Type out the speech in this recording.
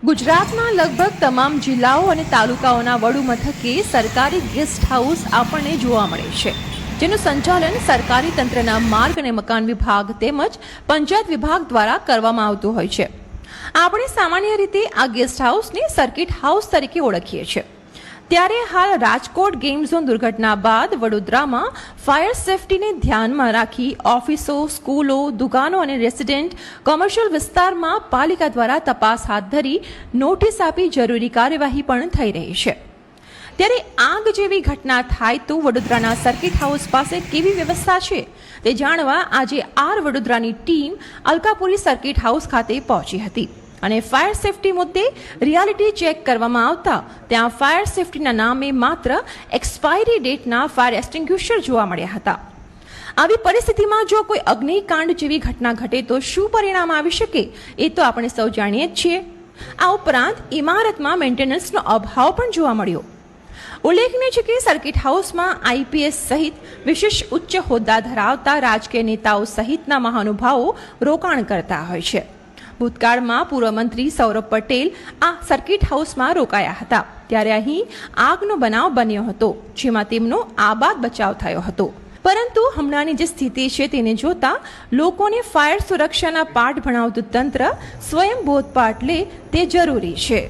ગુજરાતના લગભગ તમામ જિલ્લાઓ અને તાલુકાઓના વડુ મથકે સરકારી ગેસ્ટ હાઉસ આપણને જોવા મળે છે, જેનું સંચાલન સરકારી તંત્રના માર્ગ અને મકાન વિભાગ તેમજ પંચાયત વિભાગ દ્વારા કરવામાં આવતું હોય છે. આપણે સામાન્ય રીતે આ ગેસ્ટ હાઉસને સર્કિટ હાઉસ તરીકે ઓળખીએ છીએ. ત્યારે હાલ રાજકોટ ગેમ ઝોન દુર્ઘટના બાદ વડોદરામાં ફાયર સેફટીને ધ્યાનમાં રાખી ઓફિસો, સ્કૂલો, દુકાનો અને રેસિડેન્ટ કોમર્શિયલ વિસ્તારમાં પાલિકા દ્વારા તપાસ હાથ ધરી નોટિસ આપી જરૂરી કાર્યવાહી પણ થઈ રહી છે. ત્યારે આગ જેવી ઘટના થાય તો વડોદરાના સર્કિટ હાઉસ પાસે કેવી વ્યવસ્થા છે તે જાણવા આજે વડોદરાની ટીમ અલકાપુરી સર્કિટ હાઉસ ખાતે પહોંચી હતી અને ફાયર સેફટી મુદ્દે રિયાલિટી ચેક કરવામાં આવતા ત્યાં ફાયર સેફટીના નામે માત્ર એક્સપાયરી ડેટના ફાયર એક્સટિંગ્યુશર જોવા મળ્યા હતા. આવી પરિસ્થિતિમાં જો કોઈ અગ્નિકાંડ જેવી ઘટના ઘટે તો શું પરિણામ આવી શકે એ તો આપણે સૌ જાણીએ જ છીએ. આ ઉપરાંત ઇમારતમાં મેન્ટેનન્સનો અભાવ પણ જોવા મળ્યો. ઉલ્લેખનીય છે કે સર્કિટ હાઉસમાં આઈપીએસ સહિત વિશેષ ઉચ્ચ હોદ્દા ધરાવતા રાજકીય નેતાઓ સહિતના મહાનુભાવો રોકાણ કરતા હોય છે. ભૂતકાળમાં પૂર્વ મંત્રી સૌરભ પટેલ આ સર્કિટ હાઉસમાં રોકાયા હતા, ત્યારે અહીં આગનો બનાવ બન્યો હતો, જેમાં તેમનો આબાદ બચાવ થયો હતો. પરંતુ હમણાંની જે સ્થિતિ છે તેને જોતા લોકોને ફાયર સુરક્ષાના પાઠ ભણાવતું તંત્ર સ્વયં બોધપાઠ લે તે જરૂરી છે.